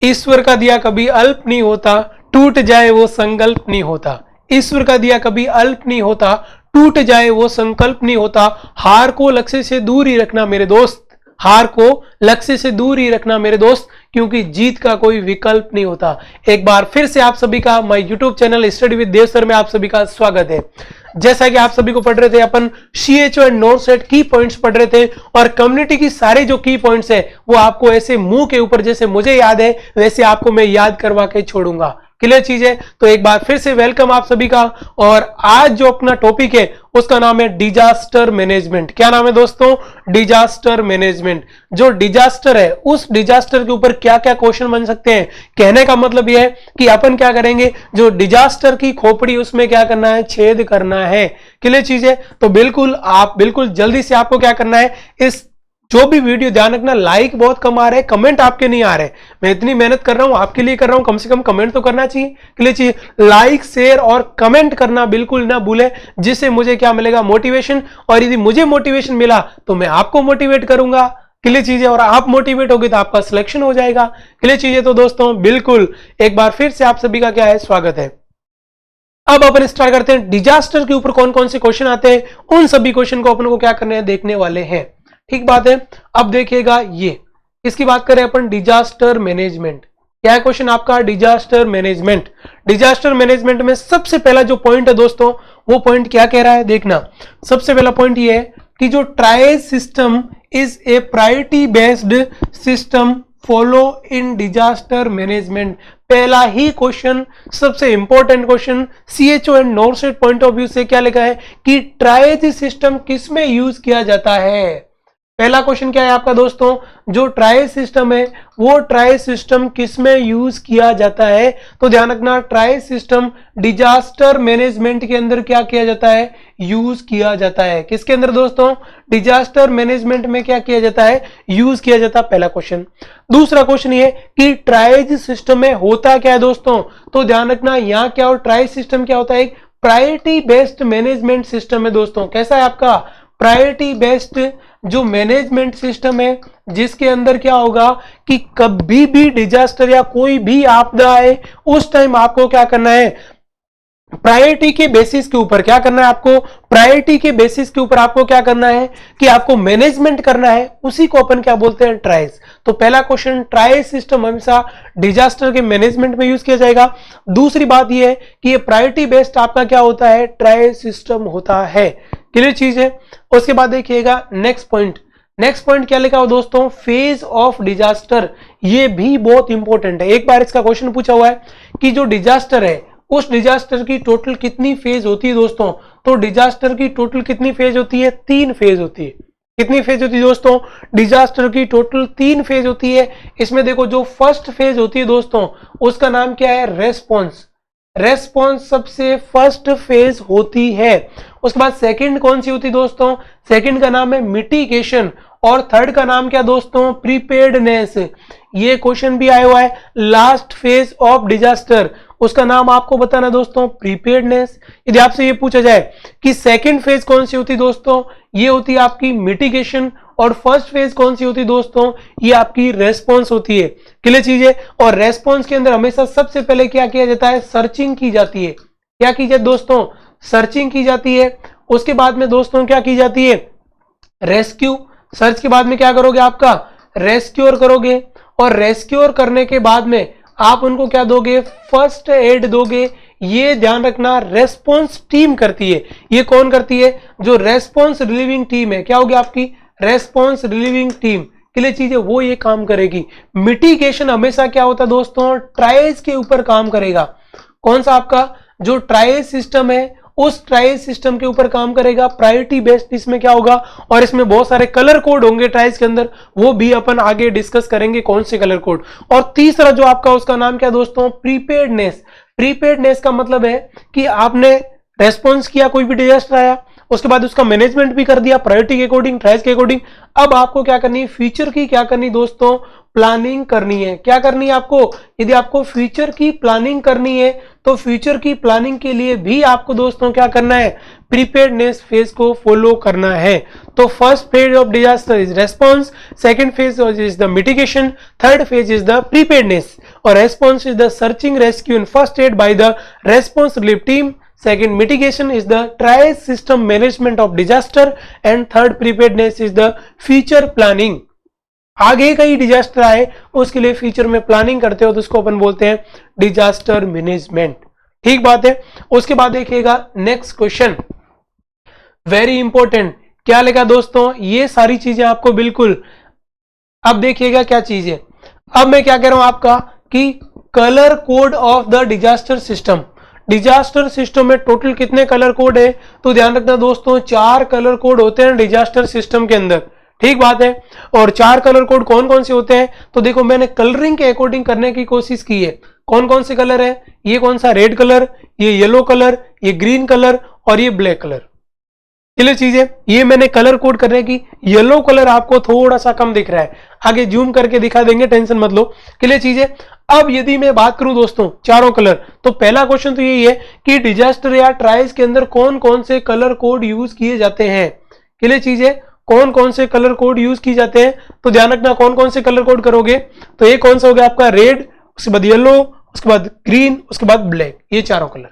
ईश्वर का दिया कभी अल्प नहीं होता, टूट जाए वो संकल्प नहीं होता। ईश्वर का दिया कभी अल्प नहीं होता, टूट जाए वो संकल्प नहीं होता। हार को लक्ष्य से दूर ही रखना मेरे दोस्त, हार को लक्ष्य से दूर ही रखना मेरे दोस्त, क्योंकि जीत का कोई विकल्प नहीं होता। एक बार फिर से आप सभी का my YouTube channel study with Dev sir में आप सभी का स्वागत है। जैसा कि आप सभी को पढ़ रहे थे, अपन CHO एंड नॉर्थ सेट की पॉइंट्स पढ़ रहे थे और कम्युनिटी की सारे जो की पॉइंट्स है वो आपको ऐसे मुंह के ऊपर जैसे मुझे याद है वैसे आपको मैं याद करवा के छोड़ूंगा। क्लियर चीज है? तो एक बार फिर से वेलकम आप सभी का। और आज जो अपना टॉपिक है उसका नाम है डिजास्टर मैनेजमेंट। क्या नाम है दोस्तों? Disaster management. जो डिजास्टर है उस डिजास्टर के ऊपर क्या क्या क्वेश्चन बन सकते हैं, कहने का मतलब यह है कि अपन क्या करेंगे, जो डिजास्टर की खोपड़ी उसमें क्या करना है, छेद करना है। क्लियर चीज है? तो बिल्कुल जल्दी से आपको क्या करना है, इस जो भी वीडियो ध्यान रखना, लाइक बहुत कम आ रहे हैं, कमेंट आपके नहीं आ रहे। मैं इतनी मेहनत कर रहा हूं आपके लिए कर रहा हूं, कम से कम कमेंट तो करना चाहिए। क्लियर चाहिए? लाइक शेयर और कमेंट करना बिल्कुल ना भूले, जिससे मुझे क्या मिलेगा, मोटिवेशन। और यदि मुझे मोटिवेशन मिला तो मैं आपको मोटिवेट करूंगा। क्लियर चीजें? और आप मोटिवेट होगे तो आपका सिलेक्शन हो जाएगा। क्लियर चीजें? तो दोस्तों बिल्कुल एक बार फिर से आप सभी का क्या है, स्वागत है। अब अपन स्टार्ट करते हैं। डिजास्टर के ऊपर कौन कौन से क्वेश्चन आते हैं, उन सभी क्वेश्चन को अपन को क्या करने हैं, देखने वाले हैं। ठीक बात है। अब देखिएगा, ये इसकी बात करें अपन, डिजास्टर मैनेजमेंट। क्या है क्वेश्चन आपका? Disaster management. डिजास्टर मैनेजमेंट में सबसे पहला जो पॉइंट है दोस्तों, वो पॉइंट क्या कह रहा है, देखना। सबसे पहला पॉइंट ये है कि जो triage system is a priority based system follow in disaster management. पहला ही क्वेश्चन, सबसे important question, CHO and north set point of view से क्या लिखा है कि ट्रायज सिस्टम किसमें यूज किया जाता है। पहला क्वेश्चन क्या है आपका दोस्तों, जो ट्रायल सिस्टम है वो ट्रायल सिस्टम किसमें यूज किया जाता है। तो ध्यान रखना, ट्रायल सिस्टम डिजास्टर मैनेजमेंट के अंदर क्या किया जाता है, यूज किया जाता है। किसके अंदर दोस्तों? डिजास्टर मैनेजमेंट में क्या किया जाता है, यूज किया जाता है। पहला क्वेश्चन। दूसरा क्वेश्चन ये कि ट्रायल सिस्टम में होता क्या है दोस्तों, तो ध्यान रखना यहां क्या हो, ट्रायल सिस्टम क्या होता है, एक प्रायोरिटी बेस्ड मैनेजमेंट सिस्टम है दोस्तों। कैसा है आपका? प्रायोरिटी बेस्ड जो मैनेजमेंट सिस्टम है, जिसके अंदर क्या होगा कि कभी भी डिजास्टर या कोई भी आपदा आए उस टाइम आपको क्या करना है, प्रायोरिटी के बेसिस के ऊपर क्या करना है आपको, प्रायोरिटी के बेसिस के ऊपर आपको क्या करना है कि आपको मैनेजमेंट करना है। उसी को अपन क्या बोलते हैं, ट्रायल्स। तो पहला क्वेश्चन, ट्रायल सिस्टम हमेशा डिजास्टर के मैनेजमेंट में यूज किया जाएगा। दूसरी बात यह है कि ये प्रायोरिटी बेस्ड आपका क्या होता है, ट्रायल सिस्टम होता है। क्लियर चीज है? उसके बाद देखिएगा नेक्स्ट पॉइंट। नेक्स्ट पॉइंट क्या लिखा हो दोस्तों, फेज ऑफ डिजास्टर। ये भी बहुत इंपॉर्टेंट है। एक बार इसका क्वेश्चन पूछा हुआ है कि जो डिजास्टर है उस डिजास्टर की टोटल कितनी फेज होती है दोस्तों। तो डिजास्टर की टोटल कितनी फेज होती है, 3 फेज होती है। कितनी फेज होती है दोस्तों? डिजास्टर की टोटल 3 फेज होती है। इसमें देखो, जो फर्स्ट फेज होती है दोस्तों उसका नाम क्या है, रेस्पॉन्स। रेस्पॉन्स सबसे फर्स्ट फेज होती है। उसके बाद सेकंड कौन सी होती है दोस्तों, सेकंड का नाम है मिटिगेशन। और थर्ड का नाम क्या दोस्तों, प्रीपेयर्डनेस। ये क्वेश्चन भी आया हुआ है, लास्ट फेज ऑफ डिजास्टर, उसका नाम आपको बताना दोस्तों, प्रीपेयर्डनेस। यदि आपसे ये पूछा जाए कि सेकंड फेज कौन सी होती है दोस्तों, ये होती है आपकी मिटिगेशन। और फर्स्ट फेज कौन सी होती है दोस्तों, ये आपकी रेस्पॉन्स होती है। क्लियर चीज है? और रेस्पॉन्स के अंदर हमेशा सबसे पहले क्या किया जाता है, सर्चिंग की जाती है। क्या की जाती है दोस्तों, सर्चिंग की जाती है। उसके बाद में दोस्तों क्या की जाती है, रेस्क्यू। सर्च के बाद में क्या करोगे, आपका रेस्क्योर करोगे। और रेस्क्योर करने के बाद में आप उनको क्या दोगे, फर्स्ट एड दोगे। ये ध्यान रखना, रेस्पॉन्स टीम करती है। ये कौन करती है, जो रेस्पॉन्स रिलीविंग टीम है, क्या होगी आपकी, रेस्पॉन्स रिलीविंग टीम। क्लियर चीज है? वो ये काम करेगी। मिटिगेशन हमेशा क्या होता है दोस्तों, ट्रायल्स के ऊपर काम करेगा। कौन सा आपका जो ट्रायल सिस्टम है उस ट्रायल सिस्टम के ऊपर काम करेगा। प्रायोरिटी बेस्ड इसमें क्या होगा, और इसमें बहुत सारे कलर कोड होंगे ट्रायल्स के अंदर, वो भी अपन आगे डिस्कस करेंगे कौन से कलर कोड। और तीसरा जो आपका उसका नाम क्या दोस्तों, प्रीपेयर्डनेस। प्रीपेयर्डनेस का मतलब है कि आपने रेस्पॉन्स किया, कोई भी डिजास्टर आया, उसके बाद उसका मैनेजमेंट भी कर दिया प्रायोरिटी के अकॉर्डिंग, ट्रायल्स के अकॉर्डिंग। अब आपको क्या करनी है, फ्यूचर की क्या करनी दोस्तों, प्लानिंग करनी है। क्या करनी है आपको, यदि आपको फ्यूचर की प्लानिंग करनी है तो फ्यूचर की प्लानिंग के लिए भी आपको दोस्तों क्या करना है, प्रीपेयर्डनेस फेज को फॉलो करना है। तो first phase of disaster is response, second phase is the mitigation, third phase is the preparedness. और response is the searching, rescue and first aid by the response relief team. Second, mitigation is the triage system management of disaster and third, preparedness is the future planning. आगे कई disaster आए उसके लिए future में planning करते हो तो उसको अपन बोलते हैं डिजास्टर मैनेजमेंट। ठीक बात है। उसके बाद देखिएगा नेक्स्ट क्वेश्चन, वेरी इंपॉर्टेंट। क्या लिखा दोस्तों, ये सारी चीजें आपको बिल्कुल, अब देखिएगा क्या चीज है। अब मैं क्या कह रहा हूं आपका कि colour code of the disaster system. Disaster system में टोटल कितने कलर कोड है, तो ध्यान रखना दोस्तों 4 कलर कोड होते हैं डिजास्टर सिस्टम के अंदर। ठीक बात है। और 4 कलर कोड कौन कौन से होते हैं, तो देखो मैंने कलरिंग के अकॉर्डिंग करने की कोशिश की है। कौन कौन से कलर है, ये कौन सा, रेड कलर, ये येलो कलर, ये ग्रीन कलर और ये ब्लैक कलर। क्लियर चीज है। ये मैंने कलर कोड करने की, येलो कलर आपको थोड़ा सा कम दिख रहा है, आगे जूम करके दिखा देंगे, टेंशन मत लो। क्लियर चीज है। अब यदि मैं बात करूं दोस्तों चारों कलर, तो पहला क्वेश्चन तो यही है कि डिजास्टर या ट्राइज के अंदर कौन कौन से कलर कोड यूज किए जाते हैं। क्लियर चीज है। कौन कौन से कलर कोड यूज किए जाते हैं, तो ध्यान रखना कौन कौन से कलर कोड करोगे, तो ये कौन सा हो गया आपका रेड, उसके बाद येलो, उसके बाद ग्रीन, उसके बाद ब्लैक, ये चारों कलर।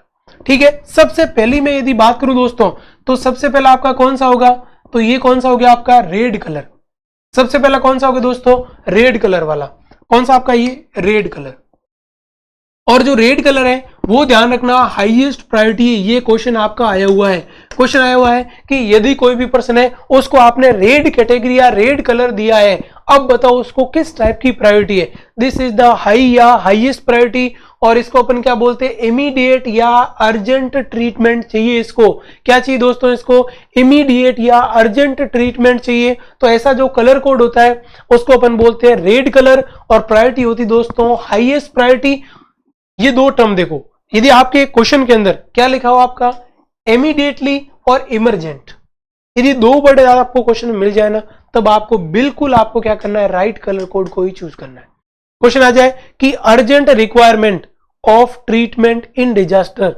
ठीक है। सबसे पहली मैं यदि बात करूं दोस्तों, तो सबसे पहला आपका कौन सा होगा, तो ये कौन सा हो गया आपका रेड कलर। सबसे पहला कौन सा होगा दोस्तों, रेड कलर वाला। कौन सा आपका, ये रेड कलर। और जो रेड कलर है वो ध्यान रखना हाईएस्ट प्रायोरिटी है। ये क्वेश्चन आपका आया हुआ है, क्वेश्चन आया हुआ है कि यदि कोई भी पर्सन है उसको आपने रेड कैटेगरी या रेड कलर दिया है, अब बताओ उसको किस टाइप की प्रायोरिटी है। दिस इज द हाई या हाईएस्ट प्रायोरिटी, और इसको अपन क्या बोलते हैं, इमीडिएट या अर्जेंट ट्रीटमेंट चाहिए। इसको क्या चाहिए दोस्तों, इसको इमीडिएट या अर्जेंट ट्रीटमेंट चाहिए। तो ऐसा जो कलर कोड होता है उसको अपन बोलते हैं रेड कलर, और प्रायोरिटी होती दोस्तों हाईएस्ट प्रायोरिटी। ये दो टर्म देखो, यदि आपके क्वेश्चन के अंदर क्या लिखा हो आपका, इमीडिएटली और इमरजेंट, यदि 2 वर्ड आपको क्वेश्चन में मिल जाए ना, तब आपको बिल्कुल आपको क्या करना है, राइट कलर कोड को ही चूज करना है। क्वेश्चन आ जाए कि urgent requirement of treatment in disaster,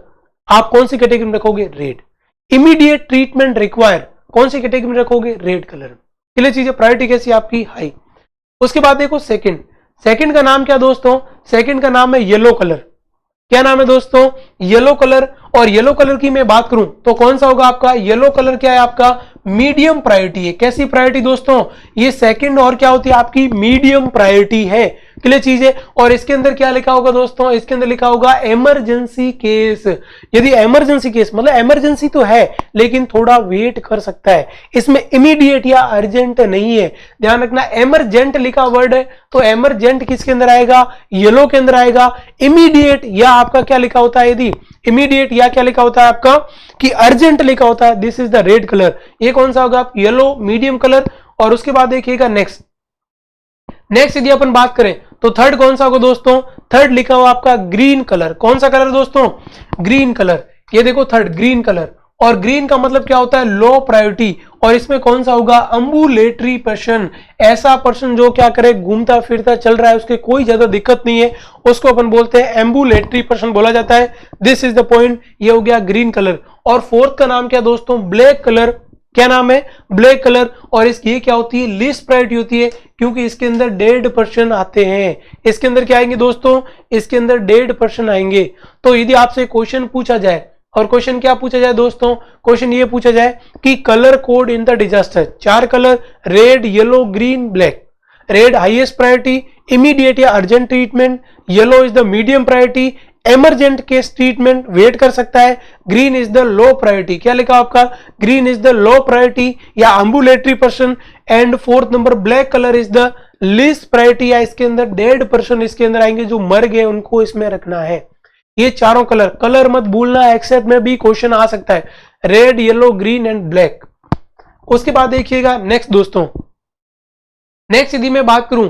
आप कौन सी कैटेगरी में रखोगे, रेड। इमीडिएट ट्रीटमेंट रिक्वायर, कौन सी कैटेगरी में रखोगे, रेड कलर। क्लियर चीज है। प्रायोरिटी कैसी आपकी, हाई। उसके बाद देखो सेकंड, सेकंड का नाम क्या दोस्तों, सेकंड का नाम है येलो कलर। क्या नाम है दोस्तों, येलो कलर। और येलो कलर की मैं बात करूं तो कौन सा होगा आपका, येलो कलर क्या है आपका, मीडियम प्रायोरिटी है। कैसी प्रायोरिटी दोस्तों, ये सेकंड और क्या होती है आपकी, मीडियम प्रायोरिटी है। क्लियर चीज है। और इसके अंदर क्या लिखा होगा दोस्तों, इसके अंदर लिखा होगा इमरजेंसी केस। यदि इमरजेंसी केस मतलब इमरजेंसी तो है लेकिन थोड़ा वेट कर सकता है, इसमें इमीडिएट या अर्जेंट नहीं है। ध्यान रखना इमरजेंट लिखा वर्ड है तो इमरजेंट किसके अंदर आएगा, येलो के अंदर आएगा। इमीडिएट या आपका क्या लिखा होता है, यदि इमीडिएट या क्या लिखा होता है आपका कि अर्जेंट लिखा होता है, this is the red colour. ये कौन सा होगा, येलो मीडियम कलर। और उसके बाद देखिएगा नेक्स्ट, नेक्स्ट यदि अपन बात करें तो थर्ड कौन सा होगा दोस्तों, थर्ड लिखा हुआ आपका ग्रीन कलर। कौन सा कलर दोस्तों, ग्रीन कलर। ये देखो थर्ड ग्रीन कलर, और ग्रीन का मतलब क्या होता है, लो प्रायोरिटी। और इसमें कौन सा होगा, एम्बुलेटरी पर्सन। ऐसा पर्सन जो क्या करे, घूमता फिरता चल रहा है, उसके कोई ज्यादा दिक्कत नहीं है, उसको अपन बोलते हैं एम्बुलेटरी पर्सन बोला जाता है। दिस इज द पॉइंट, ये हो गया ग्रीन कलर। और फोर्थ का नाम क्या दोस्तों, ब्लैक कलर। क्या नाम है, ब्लैक कलर। और इसकी क्या होती है, लीस्ट प्रायोरिटी होती है, क्योंकि इसके अंदर डेड पर्सन आते हैं। इसके अंदर क्या आएंगे दोस्तों, इसके अंदर डेड पर्सन आएंगे। तो यदि आपसे क्वेश्चन पूछा जाए, और क्वेश्चन क्या पूछा जाए दोस्तों, क्वेश्चन ये पूछा जाए कि colour code in the disaster, 4 colour red yellow green black. Red highest priority, immediate या urgent treatment, yellow is the medium priority, emergent case treatment wait कर सकता है, green is the low priority. क्या लिखा आपका, green is the low priority या ambulatory person. And fourth number black colour is the least priority, या इसके अंदर डेड पर्सन इसके अंदर आएंगे, जो मर गए उनको इसमें रखना है। ये चारों कलर, कलर मत भूलना, एक्सेप्ट में भी क्वेश्चन आ सकता है, red yellow green and black. उसके बाद देखिएगा नेक्स्ट दोस्तों, नेक्स्ट यदि मैं बात करूं,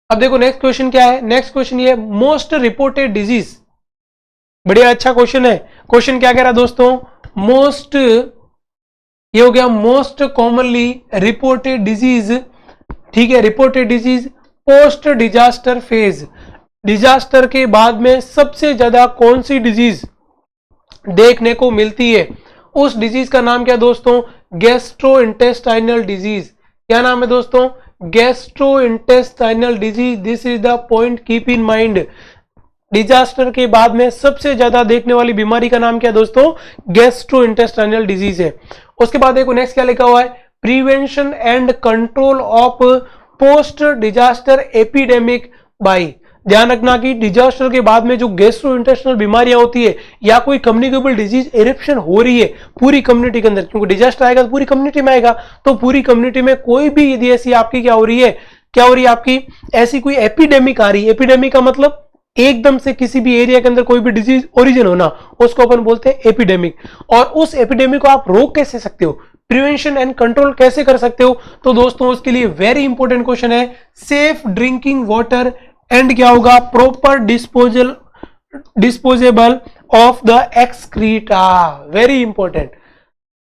अब देखो नेक्स्ट क्वेश्चन क्या है, नेक्स्ट क्वेश्चन ये मोस्ट रिपोर्टेड डिजीज। बढ़िया अच्छा क्वेश्चन है। क्वेश्चन क्या कह रहा दोस्तों, मोस्ट, ये हो गया मोस्ट कॉमनली रिपोर्टेड डिजीज। ठीक है, reported disease post disaster phase. Disaster के बाद में सबसे ज्यादा कौन सी डिजीज देखने को मिलती है, उस डिजीज का नाम क्या दोस्तों, गैस्ट्रोइंटेस्टाइनल डिजीज। क्या नाम है दोस्तों, gastrointestinal disease, this is the point, keep in mind. Disaster के बाद में सबसे ज्यादा देखने वाली बीमारी का नाम क्या है दोस्तों? गैस्ट्रोइंटेस्टाइनल डिजीज है। उसके बाद देखो नेक्स्ट क्या लिखा हुआ है, prevention and control of post disaster epidemic by. ध्यान रखना कि डिजास्टर के बाद में जो गैस्ट्रोइंटेस्टाइनल बीमारियां होती है या कोई कम्युनिकेबल डिजीज इरप्शन हो रही है पूरी कम्युनिटी के अंदर, क्योंकि डिजास्टर आएगा तो पूरी कम्युनिटी में आएगा, तो पूरी कम्युनिटी में कोई भी यदि ऐसी आपकी क्या हो रही है आपकी ऐसी कोई एपिडेमिक आ रही है, एपिडेमिक का मतलब एकदम से किसी भी एरिया के अंदर कोई भी डिजीज ओरिजिन होना, उसको अपन बोलते हैं एपिडेमिक। और उस एपिडेमिक को आप रोक कैसे सकते हो, प्रिवेंशन एंड कंट्रोल कैसे कर सकते हो? तो दोस्तों उसके लिए वेरी इंपॉर्टेंट क्वेश्चन है, सेफ ड्रिंकिंग वाटर एंड क्या होगा, proper disposable of the excreta. Very important.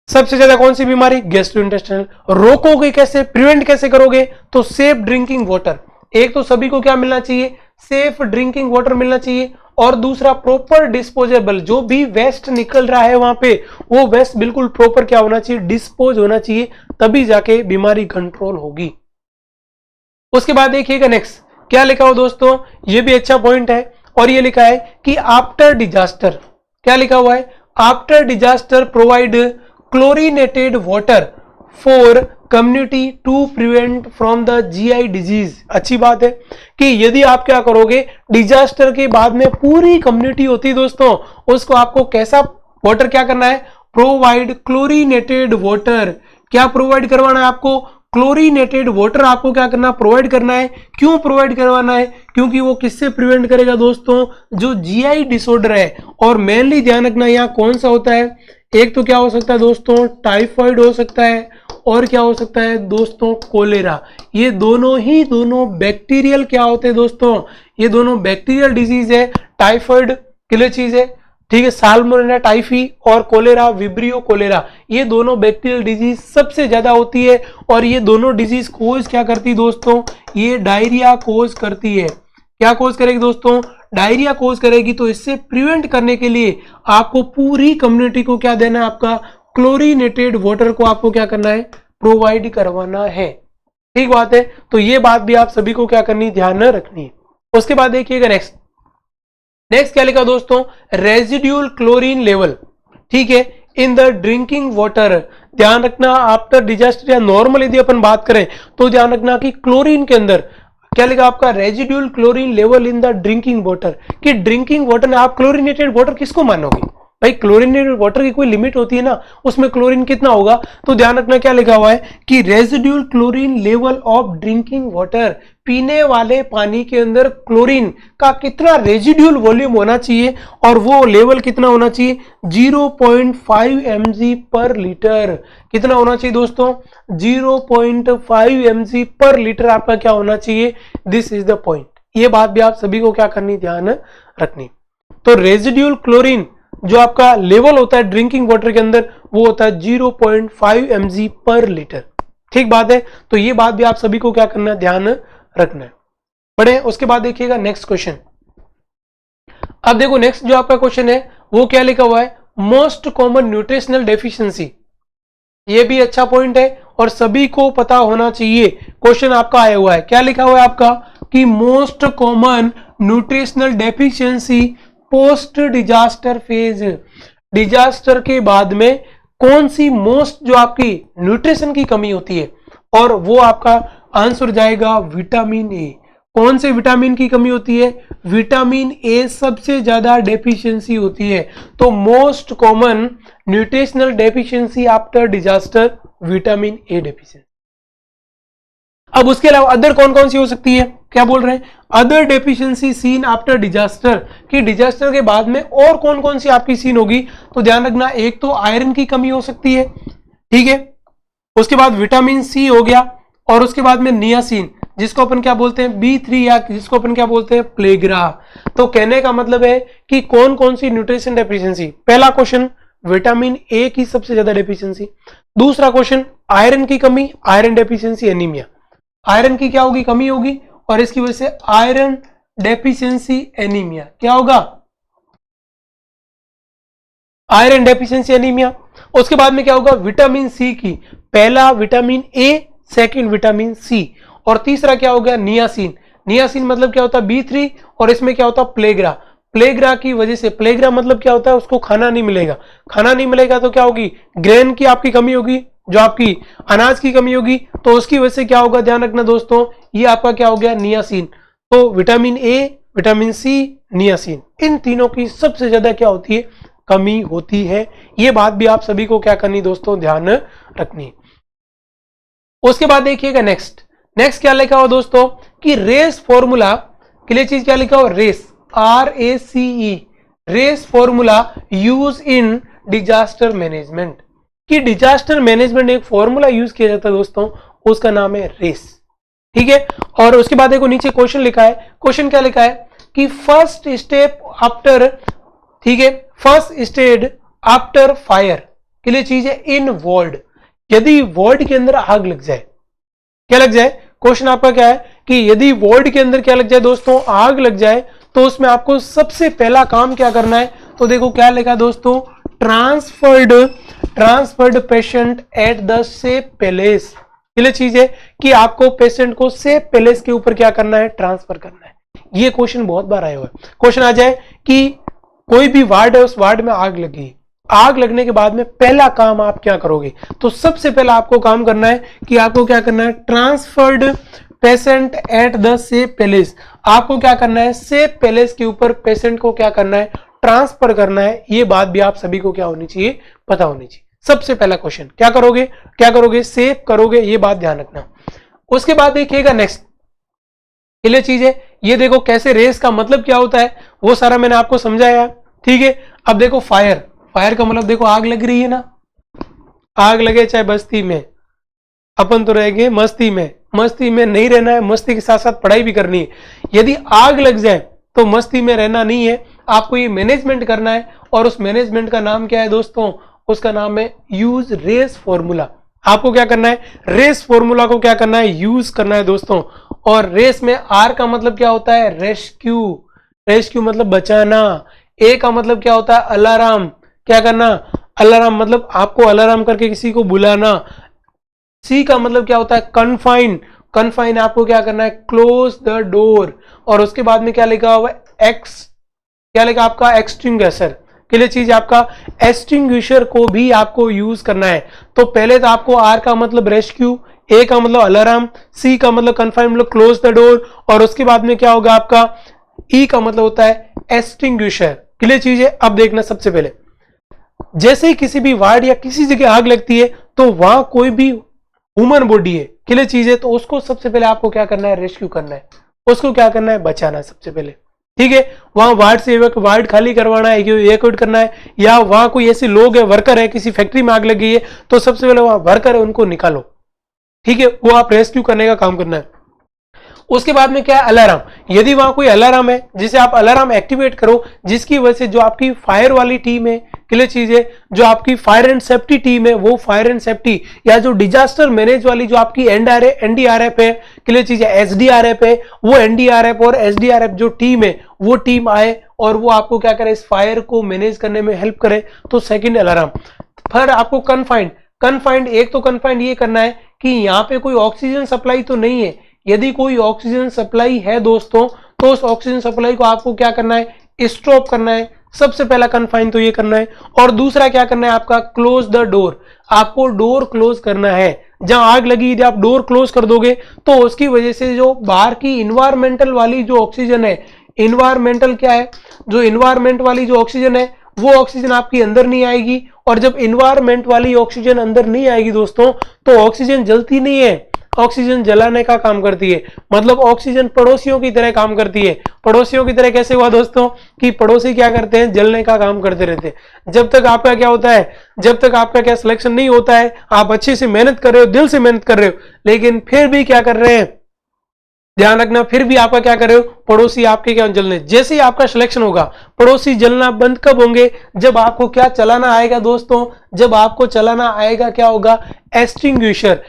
सबसे ज्यादा कौन सी बीमारी? गैस्ट्रोइंटेस्टाइनल। रोकोगे कैसे, प्रिवेंट कैसे करोगे? तो सेफ ड्रिंकिंग वाटर, एक तो सभी को क्या मिलना चाहिए, सेफ ड्रिंकिंग वाटर मिलना चाहिए, और दूसरा प्रॉपर डिस्पोजेबल, जो भी वेस्ट निकल रहा है वहां पे वो वेस्ट बिल्कुल प्रॉपर क्या होना चाहिए, डिस्पोज होना चाहिए, तभी जाके बीमारी कंट्रोल होगी। उसके बाद देखिएगा नेक्स्ट क्या लिखा हो दोस्तों, ये भी अच्छा पॉइंट है, और ये लिखा है कि आफ्टर डिजास्टर, क्या लिखा हुआ है, after disaster provide chlorinated water for community to prevent from the GI disease. अच्छी बात है कि यदि आप क्या करोगे, डिजास्टर के बाद में पूरी कम्युनिटी होती है दोस्तों, उसको आपको कैसा वाटर क्या करना है, प्रोवाइड क्लोरीनेटेड वाटर। क्या प्रोवाइड करवाना है आपको? क्लोरीनेटेड वाटर आपको क्या करना, प्रोवाइड करना है। क्यों प्रोवाइड करवाना है? क्योंकि वो किससे प्रिवेंट करेगा दोस्तों, जो जीआई डिसऑर्डर है, और मेनली ध्यान रखना यहाँ कौन सा होता है, एक तो क्या हो सकता है दोस्तों, टाइफाइड हो सकता है, और क्या हो सकता है दोस्तों, कोलेरा। ये दोनों बैक्टीरियल क्या होते हैं दोस्तों, ये दोनों बैक्टीरियल डिजीज है। टाइफाइड किलर चीज है, ठीक है, साल्मोनेला टाइफी और कोलेरा विब्रियो कोलेरा, ये दोनों बैक्टीरियल डिजीज सबसे ज्यादा होती है, और ये दोनों डिजीज कोज क्या करती है दोस्तों, ये डायरिया कोज करती है। क्या कोज करेगी दोस्तों, डायरिया कोज करेगी। तो इससे प्रिवेंट करने के लिए आपको पूरी कम्युनिटी को क्या देना है, आपका क्लोरीनेटेड वाटर को आपको क्या करना है, प्रोवाइड करवाना है। ठीक बात है, तो ये बात भी आप सभी को क्या करनी, ध्यान रखनी है। उसके बाद देखिएगा नेक्स्ट क्या लिखा दोस्तों, रेजिड्यूल क्लोरीन लेवल, ठीक है, इन द ड्रिंकिंग वाटर। ध्यान रखना आफ्टर डिजास्टर या नॉर्मल यदि अपन बात करें तो ध्यान रखना कि क्लोरीन के अंदर क्या लिखा आपका, residual chlorine level in the drinking water, कि ड्रिंकिंग वाटर में आप क्लोरीनेटेड वाटर किसको मानोगे भाई, क्लोरीनेटेड वाटर की कोई लिमिट होती है ना, उसमें क्लोरीन कितना होगा, तो ध्यान रखना क्या लिखा हुआ है कि residual chlorine level of drinking water, पीने वाले पानी के अंदर क्लोरीन का कितना रेजिड्यूल वॉल्यूम होना चाहिए, और वो लेवल कितना होना चाहिए, 0.5 mg पर लीटर। कितना होना चाहिए दोस्तों, 0.5 mg पर लीटर आपका क्या होना चाहिए, दिस इज द पॉइंट। ये बात भी आप सभी को क्या करनी, ध्यान रखनी। तो रेजिड्यूल क्लोरीन जो आपका लेवल होता है ड्रिंकिंग वाटर के अंदर, वो होता है 0.5 mg पर लीटर। ठीक बात है, तो ये बात भी आप सभी को क्या करना है, ध्यान रखना है। बढ़े उसके बाद देखिएगा नेक्स्ट क्वेश्चन। अब देखो नेक्स्ट जो आपका क्वेश्चन है वो क्या लिखा हुआ है, मोस्ट कॉमन न्यूट्रिशनल डेफिशिएंसी। ये भी अच्छा पॉइंट है और सभी को पता होना चाहिए, क्वेश्चन आपका आया हुआ है। क्या लिखा हुआ है आपका कि most common nutritional deficiency post disaster phase. Disaster के बाद में कौन सी मोस्ट जो आपकी न्यूट्रिशन की कमी होती है, और वो आपका आंसर जाएगा विटामिन ए। कौन से विटामिन की कमी होती है, विटामिन ए सबसे ज्यादा डेफिशिएंसी होती है। तो most common nutritional deficiency after disaster, vitamin A deficiency. अब उसके अलावा अदर कौन कौन सी हो सकती है, क्या बोल रहे हैं, other deficiency seen after disaster, कि डिजास्टर के बाद में और कौन कौन सी आपकी सीन होगी। तो ध्यान रखना, एक तो आयरन की कमी हो सकती है, ठीक है, उसके बाद विटामिन सी हो गया, और उसके बाद में नियासिन जिसको अपन क्या बोलते हैं B3, या जिसको अपन क्या बोलते हैं प्लेग्रा। तो कहने का मतलब है कि कौन कौन सी न्यूट्रिशन डेफिशिएंसी। पहला क्वेश्चन विटामिन ए की सबसे ज्यादा डेफिशिएंसी। दूसरा क्वेश्चन आयरन की कमी, आयरन डेफिशिएंसी एनीमिया, आयरन की क्या होगी, कमी होगी, और इसकी वजह से आयरन डेफिशिएंसी एनीमिया। क्या होगा, आयरन डेफिशिएंसी एनीमिया। उसके बाद में क्या होगा, विटामिन सी की, पहला vitamin A, second vitamin C, और तीसरा क्या हो गया नियासिन। नियासिन मतलब क्या होता है B3 और इसमें क्या होता है प्लेग्रा। प्लेग्रा की वजह से, प्लेग्रा मतलब क्या होता है उसको खाना नहीं मिलेगा, खाना नहीं मिलेगा तो क्या होगी ग्रेन की आपकी कमी होगी, जो आपकी अनाज की कमी होगी, तो उसकी वजह से क्या होगा ध्यान रखना दोस्तों, ये आपका क्या हो गया नियासिन। तो vitamin A, vitamin C, niacin, इन तीनों की सबसे ज्यादा क्या होती है कमी होती है। ये बात भी आप सभी को क्या करनी दोस्तों ध्यान रखनी। उसके बाद देखिएगा नेक्स्ट क्या लिखा हुआ दोस्तों कि रेस फॉर्मूला के लिए चीज क्या लिखा हुआ race, RACE, race formula use in disaster management. कि डिजास्टर मैनेजमेंट एक फॉर्मूला यूज किया जाता है दोस्तों, उसका नाम है रेस। ठीक है, और उसके बाद देखो नीचे क्वेश्चन लिखा है, क्वेश्चन क्या लिखा है कि फर्स्ट स्टेप आफ्टर, ठीक है, फर्स्ट स्टेज आफ्टर फायर के लिए चीज है इन वॉल्ड। यदि वॉल्ड के अंदर आग लग जाए, क्या लग जाए, क्वेश्चन आपका क्या है कि यदि वॉल्ड के अंदर क्या लग जाए दोस्तों आग लग जाए, तो उसमें आपको सबसे पहला काम क्या करना है, तो देखो क्या लिखा दोस्तों transferred patient at the safe palace. के लिए चीज है कि आपको पेशेंट को सेफ पैलेस के ऊपर क्या करना है ट्रांसफर करना है। ये क्वेश्चन बहुत बार आया हुआ है, क्वेश्चन आ जाए कि कोई भी वार्ड है, उस वार्ड में आग लगी, आग लगने के बाद में पहला काम आप क्या करोगे, तो सबसे पहला आपको काम करना है कि आपको क्या करना है transferred patient at the safe palace. आपको क्या करना है सेफ पैलेस के ऊपर पेशेंट को क्या करना है ट्रांसफर करना है। ये बात भी आप सभी को क्या होनी चाहिए पता होनी चाहिए। सबसे पहला क्वेश्चन क्या करोगे सेफ करोगे, ये बात ध्यान रखना। उसके बाद देखिएगा नेक्स्ट क्लियर चीज है, ये देखो कैसे रेस का मतलब क्या होता है वो सारा मैंने आपको समझाया। ठीक है, अब देखो फायर का मतलब देखो आग लग रही है ना, आग लगे चाहे बस्ती में, अपन तो रह गए मस्ती में नहीं रहना है, मस्ती के साथ साथ पढ़ाई भी करनी है। यदि आग लग जाए तो मस्ती में रहना नहीं है, आपको ये मैनेजमेंट करना है। और उस मैनेजमेंट का नाम क्या है दोस्तों, उसका नाम है यूज रेस फॉर्मूला। आपको क्या करना है रेस फॉर्मूला को क्या करना है यूज करना है दोस्तों। और रेस में आर का मतलब क्या होता है रेस्क्यू मतलब बचाना। ए का मतलब क्या होता है अलार्म, क्या करना अलार्म मतलब आपको अलार्म करके किसी को बुलाना। सी का मतलब क्या होता है कन्फाइन आपको क्या करना है क्लोज द डोर। और उसके बाद में क्या लिखा हुआ है एक्स, क्या लिखा आपका एक्सटिंग्विशर के लिए चीज आपका एक्सटिंग्विशर को भी आपको यूज करना है। तो पहले तो आपको आर का मतलब रेस्क्यू, ए का मतलब अलार्म, सी का मतलब कन्फाइन मतलब क्लोज द डोर, और उसके बाद में क्या होगा आपका ई का मतलब होता है एक्सटिंग्विशर के लिए चीज है। अब देखना सबसे पहले जैसे ही किसी भी वार्ड या किसी जगह आग लगती है तो वहां कोई भी ह्यूमन बॉडी है के लिए चीज है, तो उसको सबसे पहले आपको क्या करना है रेस्क्यू करना है, उसको क्या करना है बचाना है सबसे पहले। ठीक है, वहां वार्ड से वार्ड खाली करवाना है, इवैक्यूएट करना है, या वहां कोई ऐसे लोग है वर्कर है किसी फैक्ट्री में आग लगी है तो सबसे पहले वहां वर्कर है उनको निकालो। ठीक है, वो आप रेस्क्यू करने का काम करना है। उसके बाद में क्या है अलार्म, यदि वहां कोई अलार्म है जिसे आप अलार्म एक्टिवेट करो, जिसकी वजह से जो आपकी फायर वाली टीम है क्लियर चीज है, जो आपकी फायर एंड सेफ्टी टीम है वो फायर एंड सेफ्टी, या जो डिजास्टर मैनेज वाली जो आपकी एनडीआरएफ है क्लियर चीज है, एसडीआरएफ है, वो एनडीआरएफ और एसडीआरएफ जो टीम है वो टीम आए और वो आपको क्या करे इस फायर को मैनेज करने में हेल्प करे। तो सेकंड अलार्म। फिर आपको कन्फाइंड एक तो कन्फाइंड ये करना है कि यहाँ पे कोई ऑक्सीजन सप्लाई तो नहीं है। यदि कोई ऑक्सीजन सप्लाई है दोस्तों तो उस ऑक्सीजन सप्लाई को आपको क्या करना है स्टॉप करना है। सबसे पहला कन्फाइन तो ये करना है। और दूसरा क्या करना है आपका क्लोज द डोर, आपको डोर क्लोज करना है। जहां आग लगी यदि आप डोर क्लोज कर दोगे तो उसकी वजह से जो बाहर की इन्वायरमेंटल वाली जो ऑक्सीजन है, इन्वायरमेंटल क्या है जो इन्वायरमेंट वाली जो ऑक्सीजन है वो ऑक्सीजन आपकी अंदर नहीं आएगी। और जब इन्वायरमेंट वाली ऑक्सीजन अंदर नहीं आएगी दोस्तों तो ऑक्सीजन जलती नहीं है, ऑक्सीजन जलाने का काम करती है। मतलब ऑक्सीजन पड़ोसियों की तरह काम करती है। पड़ोसियों की तरह कैसे हुआ दोस्तों कि पड़ोसी क्या करते हैं जलने का काम करते रहते हैं। जब तक आपका क्या होता है, जब तक आपका क्या सिलेक्शन नहीं होता है, आप अच्छे से मेहनत कर रहे हो, दिल से मेहनत कर रहे हो, लेकिन फिर भी क्या कर रहे हैं ध्यान रखना, फिर भी आपका क्या कर रहे हो पड़ोसी आपके क्या जलने। जैसे ही आपका सिलेक्शन होगा, पड़ोसी जलना बंद कब होंगे, जब आपको क्या चलाना आएगा दोस्तों, जब आपको चलाना आएगा क्या होगा, एक्सटिंग्विशर।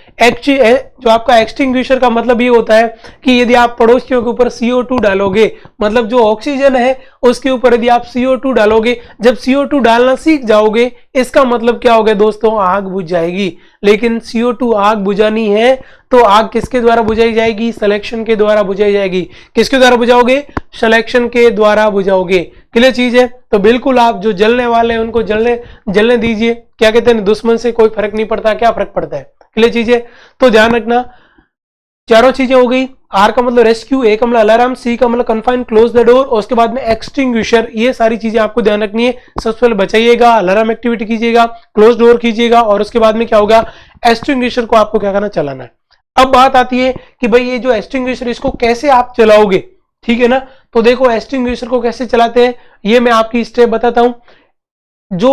जो आपका एक्सटिंग्विशर का मतलब ये होता है कि यदि आप पड़ोसियों के ऊपर CO2 डालोगे, मतलब जो ऑक्सीजन है उसके ऊपर यदि आप CO2 डालोगे, जब CO2 डालना सीख जाओगे, इसका मतलब क्या होगा दोस्तों, आग बुझ जाएगी। लेकिन CO2 आग बुझानी है तो आग किसके द्वारा बुझाई जाएगी, सिलेक्शन के द्वारा बुझाई जाएगी। किसके द्वारा बुझाओगे, सिलेक्शन के द्वारा बुझाओगे। क्लियर चीज है। तो बिल्कुल आप जो जलने वाले हैं उनको जलने दीजिए। क्या कहते हैं, दुश्मन से कोई फर्क नहीं पड़ता, क्या फर्क पड़ता है। क्लियर चीज है। तो ध्यान रखना, चारों चीजें हो गई। आर का मतलब रेस्क्यू, ए का मतलब अलार्म, सी का मतलब कन्फाइन, क्लोज द डोर, और उसके बाद में एक्सटिंग्विशर। ये सारी चीजें आपको ध्यान रखनी है। सबसे पहले बचाइएगा, अलार्म एक्टिविटी कीजिएगा, क्लोज डोर कीजिएगा, और उसके बाद में क्या होगा, एक्सटिंग्विशर को आपको क्या करना, चलाना है। अब बात आती है कि भाई ये जो एक्सटिंग्विशर इसको कैसे आप चलाओगे, ठीक है ना। तो देखो एक्सटिंग्विशर को कैसे चलाते हैं, ये मैं आपकी स्टेप बताता हूं। जो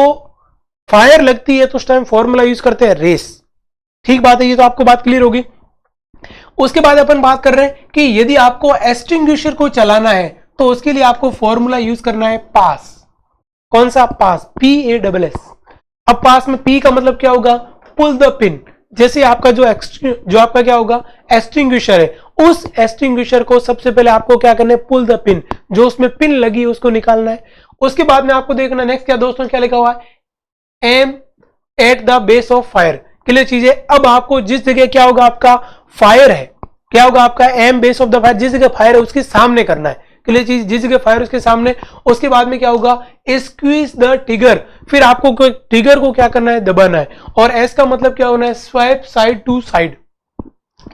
फायर लगती है तो उस टाइम फॉर्मूला यूज करते हैं रेस, ठीक बात है, ये तो आपको बात क्लियर होगी। उसके बाद अपन बात कर रहे हैं कि यदि आपको एक्सटिंग्विशर को चलाना है तो उसके लिए आपको फॉर्मूला यूज करना है पास। कौन सा, पास, PASS। अब पास में P का मतलब क्या होगा, पुल द पिन। जैसे आपका जो आपका क्या होगा, एक्सटिंग्विशर है, उस एक्सटिंग्विशर को सबसे पहले आपको क्या करना है, पुल द पिन, जो उसमें पिन लगी उसको निकालना है। उसके बाद में आपको देखना नेक्स्ट क्या दोस्तों, क्या लिखा हुआ है, aim at the base of fire. Clear चीज है। अब आपको जिस जगह क्या होगा, आपका फायर है, क्या होगा, आपका aim base of the fire, जिस जगह फायर है उसके सामने करना है। क्लियर चीज, जिस जगह फायर उसके सामने। उसके बाद में क्या होगा, स्क्वीज द ट्रिगर, फिर आपको ट्रिगर को क्या करना है, दबाना है। और एस का मतलब क्या होना है, स्वाइप साइड टू साइड।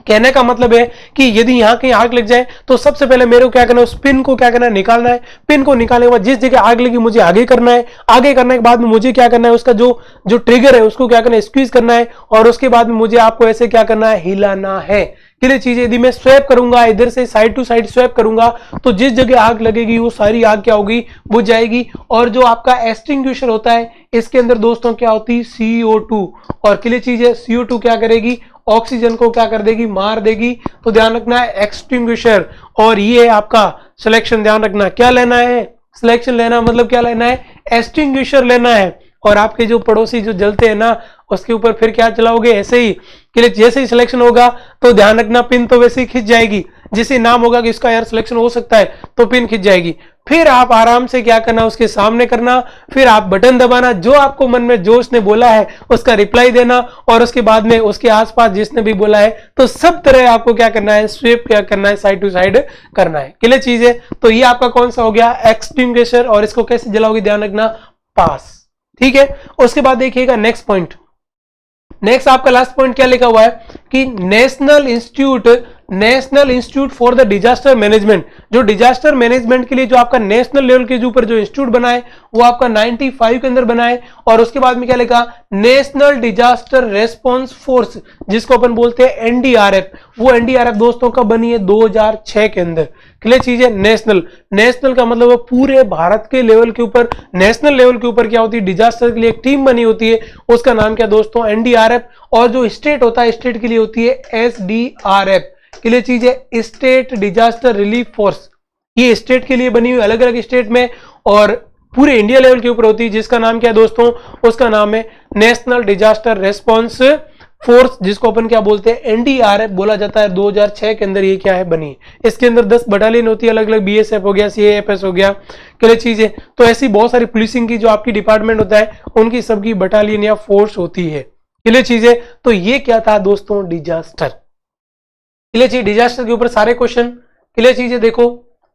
कहने का मतलब है कि यदि यहां कहीं आग लग जाए तो सबसे पहले मेरे को क्या करना है, उस पिन को क्या करना है, निकालना है। पिन को निकालने के बाद जिस जगह आग लगी मुझे आगे करना है। आगे करने के बाद में मुझे क्या करना है, उसका जो ट्रिगर है उसको क्या करना है, स्क्वीज करना है। और उसके बाद में मुझे आपको ऐसे क्या करना है, हिलाना है। क्लियर चीज है। यदि मैं स्वैप करूंगा, इधर से साइड टू साइड स्वैप करूंगा, तो जिस जगह आग लगेगी वो सारी आग क्या होगी, बुझ जाएगी। और जो आपका एक्सटिंग्विशर होता है इसके अंदर दोस्तों क्या होती है, CO2। और क्लियर चीज है, CO2 क्या करेगी, ऑक्सीजन को क्या कर देगी, मार देगी। तो ध्यान रखना है एक्सटिंग्विशर। और ये है आपका सिलेक्शन। ध्यान रखना क्या लेना है, सिलेक्शन लेना मतलब क्या लेना है, एक्सटिंग्विशर लेना है। और आपके जो पड़ोसी जो जलते हैं ना, उसके ऊपर फिर क्या चलाओगे, ऐसे ही कि जैसे ही सिलेक्शन होगा तो ध्यान रखना पिन तो वैसे ही खिंच जाएगी। जैसे नाम होगा कि इसका यार सिलेक्शन हो सकता है तो पिन खिंच जाएगी। फिर आप आराम से क्या करना, उसके सामने करना, फिर आप बटन दबाना, जो आपको मन में जो उसने बोला है उसका रिप्लाई देना। और उसके बाद में उसके आसपास जिसने भी बोला है तो सब तरह आपको क्या करना है, स्वीप क्या करना है, साइड टू साइड करना है। क्लियर चीज है। तो ये आपका कौन सा हो गया, एक्सटिंग्विशर। और इसको कैसे जलाओगे, ध्यान रखना, पास। ठीक है। उसके बाद देखिएगा नेक्स्ट पॉइंट। नेक्स्ट आपका लास्ट पॉइंट क्या लिखा हुआ है कि national institute for the disaster management. जो डिजास्टर मैनेजमेंट के लिए जो आपका नेशनल लेवल के ऊपर जो इंस्टीट्यूट बना है वो आपका 95 के अंदर बना है। और उसके बाद में क्या लिखा, नेशनल डिजास्टर रेस्पॉन्स फोर्स, जिसको अपन बोलते हैं NDRF। वो NDRF दोस्तों कब बनी है, 2006 के अंदर। क्लियर चीज है। नेशनल का मतलब है पूरे भारत के लेवल के ऊपर, नेशनल लेवल के ऊपर क्या होती है, डिजास्टर के लिए एक टीम बनी होती है, उसका नाम क्या दोस्तों, NDRF। और जो स्टेट होता है, स्टेट के लिए होती है SDRF। क्लियर चीज है, स्टेट डिजास्टर रिलीफ फोर्स। ये स्टेट के लिए बनी हुई, अलग अलग स्टेट में और पूरे इंडिया लेवल के ऊपर होती है, जिसका नाम क्या है दोस्तों, उसका नाम है नेशनल डिजास्टर रेस्पॉन्स फोर्स, जिसको अपन क्या बोलते हैं, NDRF बोला जाता है। 2006 के अंदर ये क्या है, बनी। इसके अंदर 10 बटालियन होती है, अलग अलग, BSF हो गया, CAFS हो गया। क्लियर चीज है। तो ऐसी बहुत सारी पुलिसिंग की जो आपकी डिपार्टमेंट होता है उनकी सबकी बटालियन या फोर्स होती है। क्लियर चीज है। तो ये क्या था दोस्तों, डिजास्टर। क्लियर चीज, डिजास्टर के ऊपर सारे क्वेश्चन। क्लियर चीज है। देखो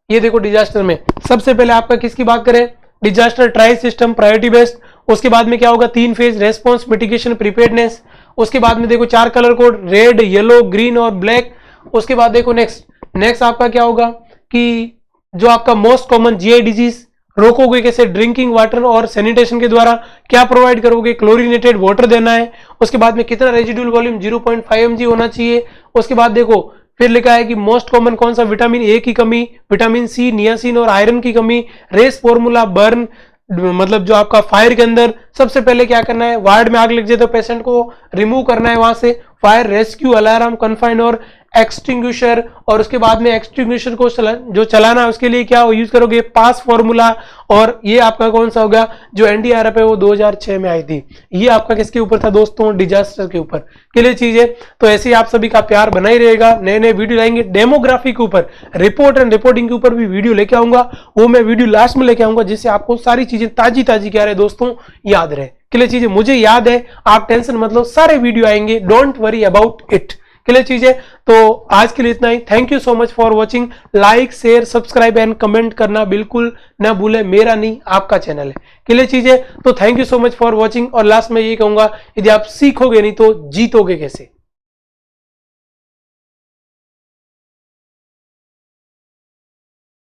ये देखो, डिजास्टर में सबसे पहले आपका किसकी बात करें, disaster trial system, priority based. उसके बाद में क्या होगा, 3 फेज, रेस्पॉन्स, मिटिगेशन, प्रिपेयर्डनेस। उसके बाद में देखो 4 colour code, red, yellow, green और ब्लैक। उसके बाद देखो नेक्स्ट आपका क्या होगा कि जो आपका मोस्ट कॉमन GI डिजीज रोकोगे कैसे, ड्रिंकिंग वाटर और सैनिटेशन के द्वारा। क्या प्रोवाइड करोगे, क्लोरीनेटेड वाटर देना है। उसके बाद में कितना रेजिडुअल वॉल्यूम, 0.5 mg होना चाहिए। उसके बाद देखो फिर लिखा है कि मोस्ट कॉमन कौन सा, विटामिन A की कमी, विटामिन C, नियासिन और आयरन की कमी। रेस फॉर्मूला, बर्न मतलब जो आपका फायर के अंदर सबसे पहले क्या करना है, वार्ड में आग लग जाए तो पेशेंट को रिमूव करना है वहां से। फायर रेस्क्यू, अलार्म, कन्फाइन और एक्सटिंग्विशर, और उसके बाद में एक्सटिंग्विशर को जो चलाना है उसके लिए क्या यूज करोगे, पास फॉर्मूला। और ये आपका कौन सा होगा, जो एनडीआरएफ है वो 2006 में आई थी। ये आपका किसके ऊपर था दोस्तों, डिजास्टर के ऊपर। क्लियर चीज है। तो ऐसे ही आप सभी का प्यार बना ही रहेगा, नए नए वीडियो लाएंगे डेमोग्राफी के ऊपर, रिपोर्ट एंड रिपोर्टिंग के ऊपर भी वीडियो लेके आऊंगा। वो मैं वीडियो लास्ट में लेके आऊंगा जिससे आपको सारी चीजें ताजी ताजी क्या रहे दोस्तों, याद रहे। क्लियर चीजें, मुझे याद है, आप टेंशन मत लो, सारे वीडियो आएंगे, don't worry about it. Clear चीजें। तो आज के लिए इतना ही। Thank you so much for watching. Like share subscribe and comment करना बिल्कुल ना भूले, मेरा नहीं आपका चैनल है। क्लियर चीजें। तो thank you so much for watching. और लास्ट में ये कहूंगा, यदि आप सीखोगे नहीं तो जीतोगे कैसे।